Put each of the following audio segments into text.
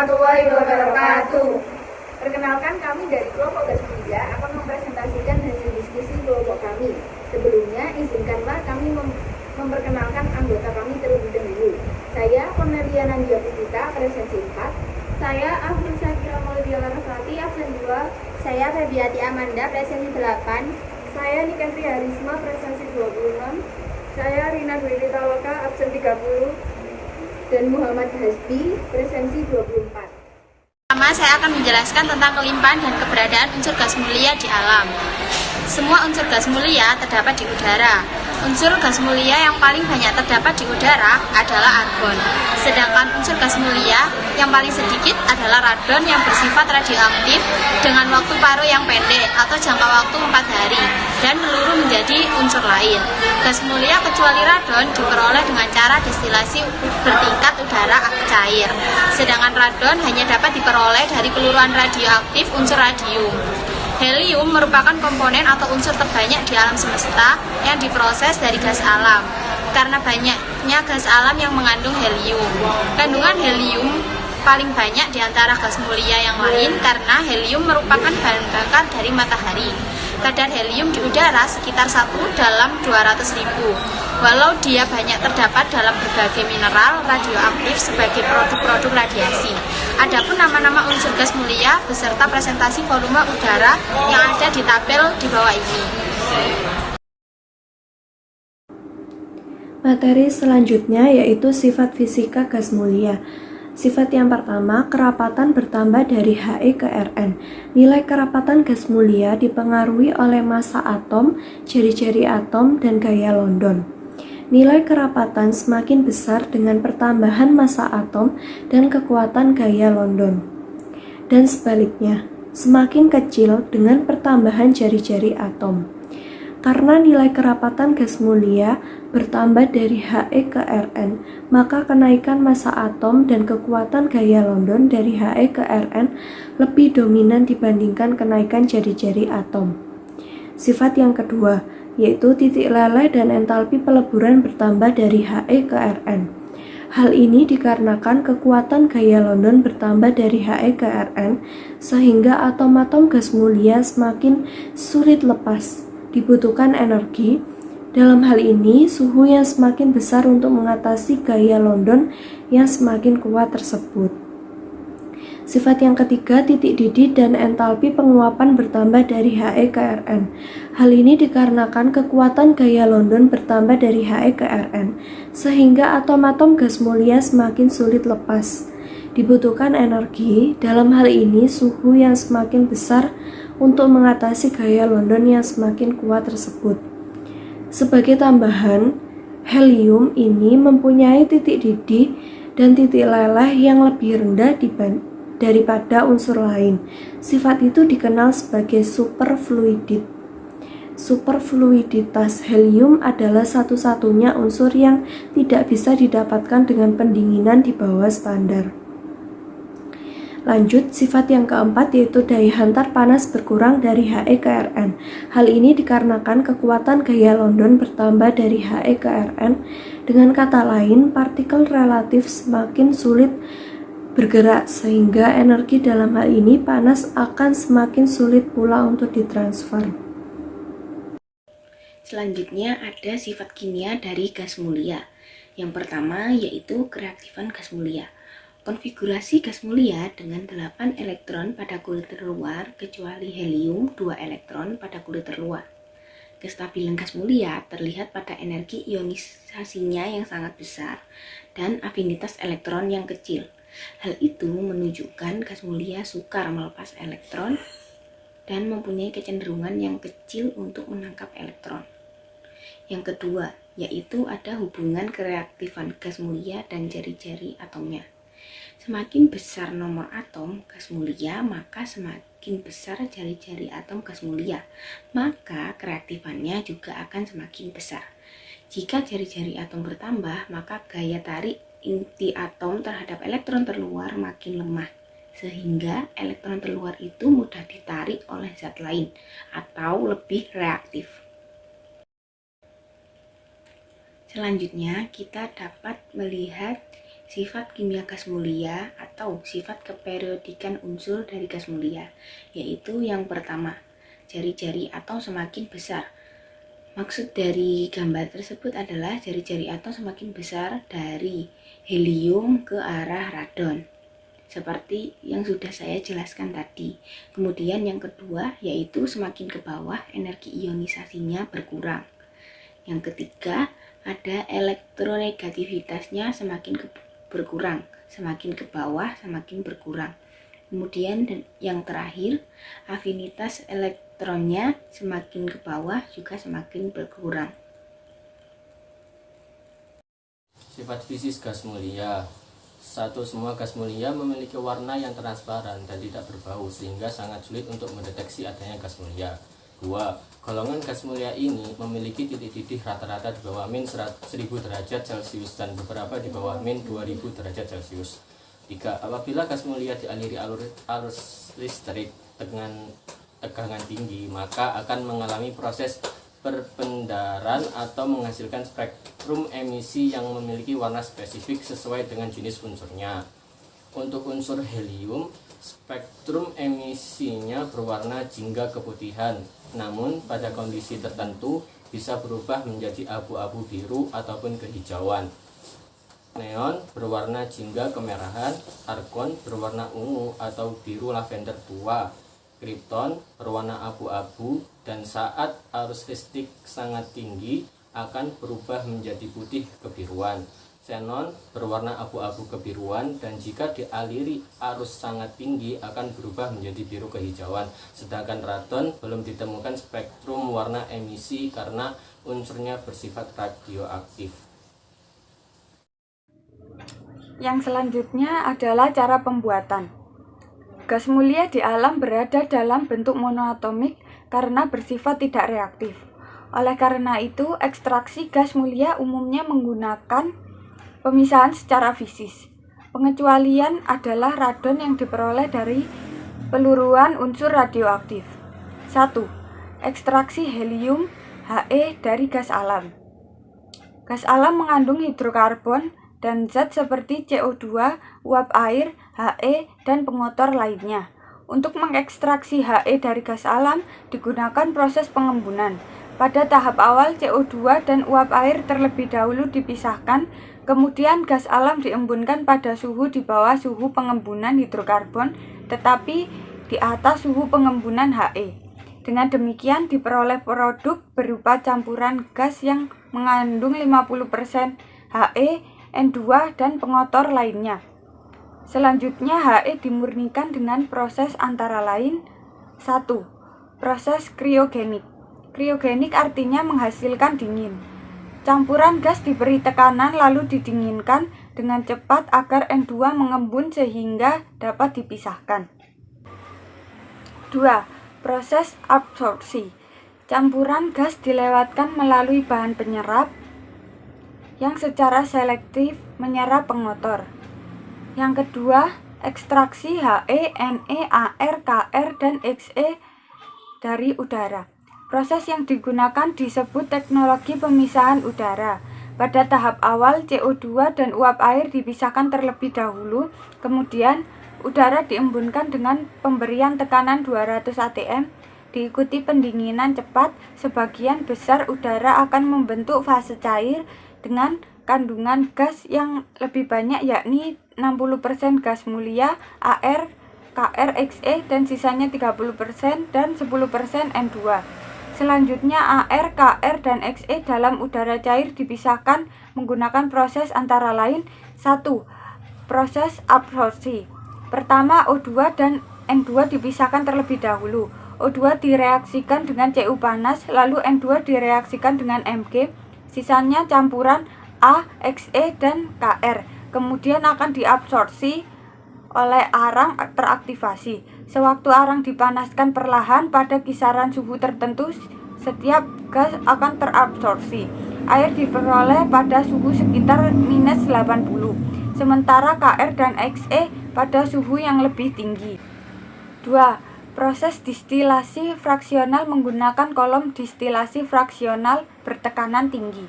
warahmatullahi wabarakatuh. Perkenalkan, kami dari kelompok gas mulia akan mempresentasikan hasil diskusi kelompok kami. Sebelumnya, izinkanlah kami memperkenalkan anggota kami terlebih dahulu. Saya Cornelia Nandia Putita, presensi 4. Saya Afrul Syakira Maulia Larasati, absen 2. Saya Febiati Amanda, presensi 8. Saya Nikentri Harisma, presensi 26. Saya Rina Dwi Taloka, absen 30. Dan Muhammad Hasbi, presensi 24. Pertama, saya akan menjelaskan tentang kelimpahan dan keberadaan unsur gas mulia di alam. Semua unsur gas mulia terdapat di udara. Unsur gas mulia yang paling banyak terdapat di udara adalah argon. Sedangkan unsur gas mulia yang paling sedikit adalah radon yang bersifat radioaktif dengan waktu paruh yang pendek atau jangka waktu 4 hari dan meluruh menjadi unsur lain. Gas mulia kecuali radon diperoleh dengan cara destilasi bertingkat udara cair. Sedangkan radon hanya dapat diperoleh dari keluruhan radioaktif unsur radium. Helium merupakan komponen atau unsur terbanyak di alam semesta yang diproses dari gas alam. Karena banyaknya gas alam yang mengandung helium. Kandungan helium paling banyak di antara gas mulia yang lain karena helium merupakan bahan bakar dari matahari. Kadar helium di udara sekitar 1 dalam 200.000. Walau dia banyak terdapat dalam berbagai mineral radioaktif sebagai produk-produk radiasi. Adapun nama-nama unsur gas mulia beserta presentasi volume udara yang ada di tabel di bawah ini. Materi selanjutnya yaitu sifat fisika gas mulia. Sifat yang pertama, kerapatan bertambah dari He ke Rn. Nilai kerapatan gas mulia dipengaruhi oleh massa atom, ciri-ciri atom, dan gaya London. Nilai kerapatan semakin besar dengan pertambahan massa atom dan kekuatan gaya London. Dan sebaliknya, semakin kecil dengan pertambahan jari-jari atom. Karena nilai kerapatan gas mulia bertambah dari He ke Rn, maka kenaikan massa atom dan kekuatan gaya London dari He ke Rn lebih dominan dibandingkan kenaikan jari-jari atom. Sifat yang kedua, yaitu titik leleh dan entalpi peleburan bertambah dari He ke Rn. Hal ini dikarenakan kekuatan gaya London bertambah dari He ke Rn, sehingga atom-atom gas mulia semakin sulit lepas. Dibutuhkan energi. Dalam hal ini, suhu yang semakin besar untuk mengatasi gaya London yang semakin kuat tersebut. Sifat yang ketiga, titik didih dan entalpi penguapan bertambah dari He ke Rn. Hal ini dikarenakan kekuatan gaya London bertambah dari He ke Rn, sehingga atom-atom gas mulia semakin sulit lepas. Dibutuhkan energi. Dalam hal ini, suhu yang semakin besar untuk mengatasi gaya London yang semakin kuat tersebut. Sebagai tambahan, helium ini mempunyai titik didih dan titik leleh yang lebih rendah daripada unsur lain. Sifat itu dikenal sebagai superfluidity. Superfluiditas helium adalah satu-satunya unsur yang tidak bisa didapatkan dengan pendinginan di bawah standar. Lanjut, sifat yang keempat yaitu daya hantar panas berkurang dari He ke Rn. Hal ini dikarenakan kekuatan gaya London bertambah dari He ke Rn. Dengan kata lain, partikel relatif semakin sulit bergerak sehingga energi dalam hal ini panas akan semakin sulit pula untuk ditransfer. Selanjutnya ada sifat kimia dari gas mulia. Yang pertama yaitu kereaktifan gas mulia. Konfigurasi gas mulia dengan 8 elektron pada kulit terluar kecuali helium 2 elektron pada kulit terluar. Kestabilan gas mulia terlihat pada energi ionisasinya yang sangat besar dan afinitas elektron yang kecil. Hal itu menunjukkan gas mulia sukar melepas elektron dan mempunyai kecenderungan yang kecil untuk menangkap elektron. Yang kedua, yaitu ada hubungan kereaktifan gas mulia dan jari-jari atomnya. Semakin besar nomor atom gas mulia, maka semakin besar jari-jari atom gas mulia, maka kereaktifannya juga akan semakin besar. Jika jari-jari atom bertambah, maka gaya tarik inti atom terhadap elektron terluar makin lemah, sehingga elektron terluar itu mudah ditarik oleh zat lain atau lebih reaktif. Selanjutnya, kita dapat melihat sifat kimia gas mulia atau sifat keperiodikan unsur dari gas mulia, yaitu yang pertama, jari-jari atom semakin besar. Maksud dari gambar tersebut adalah jari-jari atom semakin besar dari helium ke arah radon, seperti yang sudah saya jelaskan tadi. Kemudian yang kedua, yaitu semakin ke bawah energi ionisasinya berkurang. Yang ketiga, ada elektronegativitasnya semakin berkurang, semakin ke bawah semakin berkurang. Kemudian yang terakhir, afinitas elektronnya semakin ke bawah juga semakin berkurang. Sifat fisik gas mulia. 1. Semua gas mulia memiliki warna yang transparan dan tidak berbau sehingga sangat sulit untuk mendeteksi adanya gas mulia. 2. Golongan gas mulia ini memiliki titik-titik rata-rata di bawah min 1000 derajat Celcius dan beberapa di bawah min 2000 derajat Celcius. 3. Apabila gas mulia dialiri arus listrik dengan tegangan tinggi, maka akan mengalami proses perbendaran atau menghasilkan spektrum emisi yang memiliki warna spesifik sesuai dengan jenis unsurnya. Untuk unsur helium, spektrum emisinya berwarna jingga keputihan, namun pada kondisi tertentu bisa berubah menjadi abu-abu biru ataupun kehijauan. Neon berwarna jingga kemerahan, argon berwarna ungu atau biru lavender tua, krypton berwarna abu-abu, dan saat arus listrik sangat tinggi akan berubah menjadi putih kebiruan. Xenon berwarna abu-abu kebiruan dan jika dialiri arus sangat tinggi akan berubah menjadi biru kehijauan. Sedangkan radon belum ditemukan spektrum warna emisi karena unsurnya bersifat radioaktif. Yang selanjutnya adalah cara pembuatan. Gas mulia di alam berada dalam bentuk monoatomik karena bersifat tidak reaktif. Oleh karena itu, ekstraksi gas mulia umumnya menggunakan pemisahan secara fisis. Pengecualian adalah radon yang diperoleh dari peluruan unsur radioaktif. 1. Ekstraksi helium He dari gas alam. Gas alam mengandung hidrokarbon dan zat seperti CO2, uap air, He, dan pengotor lainnya. Untuk mengekstraksi He dari gas alam digunakan proses pengembunan. Pada tahap awal CO2 dan uap air terlebih dahulu dipisahkan, kemudian gas alam diembunkan pada suhu di bawah suhu pengembunan hidrokarbon tetapi di atas suhu pengembunan He. Dengan demikian diperoleh produk berupa campuran gas yang mengandung 50% He, N2, dan pengotor lainnya. Selanjutnya He dimurnikan dengan proses antara lain 1. Proses kriogenik. Kriogenik artinya menghasilkan dingin. Campuran gas diberi tekanan lalu didinginkan dengan cepat agar N2 mengembun sehingga dapat dipisahkan. 2. Proses absorpsi. Campuran gas dilewatkan melalui bahan penyerap yang secara selektif menyerap pengotor. Yang kedua, ekstraksi He, Ne, Ar, Kr, dan Xe dari udara. Proses yang digunakan disebut teknologi pemisahan udara. Pada tahap awal, CO2 dan uap air dipisahkan terlebih dahulu, kemudian udara diembunkan dengan pemberian tekanan 200 atm, diikuti pendinginan cepat. Sebagian besar udara akan membentuk fase cair dengan kandungan gas yang lebih banyak, yakni 60% gas mulia, Ar, Kr, Xe, dan sisanya 30% dan 10% N2. Selanjutnya Ar, Kr, dan Xe dalam udara cair dipisahkan menggunakan proses antara lain 1. Proses absorpsi. Pertama, O2 dan N2 dipisahkan terlebih dahulu. O2 direaksikan dengan Cu panas, lalu N2 direaksikan dengan Mg. Sisanya campuran A, Xe, dan Kr. Kemudian akan diabsorpsi oleh arang teraktivasi. Sewaktu arang dipanaskan perlahan pada kisaran suhu tertentu, setiap gas akan terabsorpsi. Air diperoleh pada suhu sekitar minus 80, sementara Kr dan Xe pada suhu yang lebih tinggi. 2. Proses distilasi fraksional menggunakan kolom distilasi fraksional bertekanan tinggi.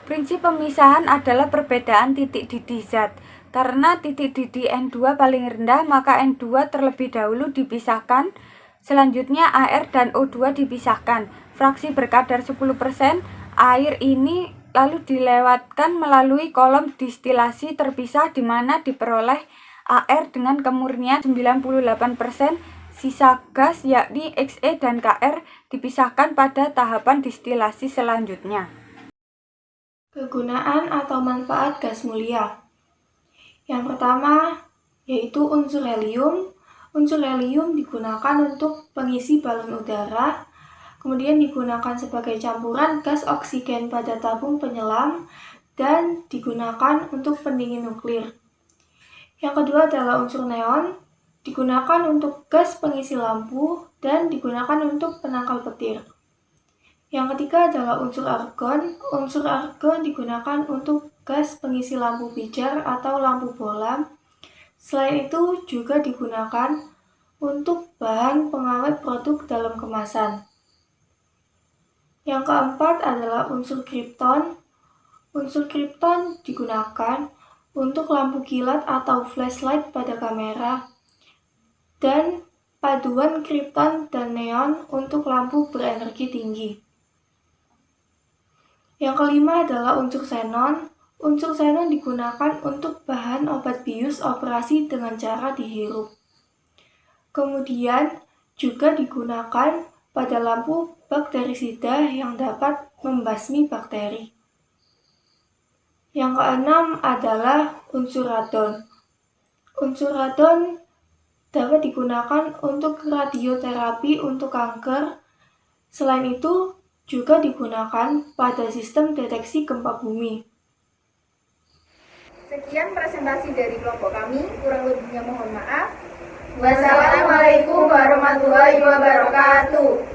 Prinsip pemisahan adalah perbedaan titik didih zat. Karena titik didih N2 paling rendah, maka N2 terlebih dahulu dipisahkan. Selanjutnya AR dan O2 dipisahkan. Fraksi berkadar 10% air ini lalu dilewatkan melalui kolom distilasi terpisah di mana diperoleh AR dengan kemurnian 98%. Sisa gas yakni Xe dan Kr dipisahkan pada tahapan distilasi selanjutnya. Kegunaan atau manfaat gas mulia. Yang pertama yaitu unsur helium. Unsur helium digunakan untuk pengisi balon udara, kemudian digunakan sebagai campuran gas oksigen pada tabung penyelam, dan digunakan untuk pendingin nuklir. Yang kedua adalah unsur neon, digunakan untuk gas pengisi lampu dan digunakan untuk penangkal petir. Yang ketiga adalah unsur argon. Unsur argon digunakan untuk gas pengisi lampu pijar atau lampu bola. Selain itu juga digunakan untuk bahan pengawet produk dalam kemasan. Yang keempat adalah unsur kripton. Unsur kripton digunakan untuk lampu kilat atau flashlight pada kamera, dan paduan kripton dan neon untuk lampu berenergi tinggi. Yang kelima adalah unsur xenon. Unsur xenon digunakan untuk bahan obat bius operasi dengan cara dihirup. Kemudian juga digunakan pada lampu bakterisida yang dapat membasmi bakteri. Yang keenam adalah unsur radon. Unsur radon dapat digunakan untuk radioterapi untuk kanker. Selain itu, juga digunakan pada sistem deteksi gempa bumi. Sekian presentasi dari kelompok kami, kurang lebihnya mohon maaf. Wassalamualaikum warahmatullahi wabarakatuh.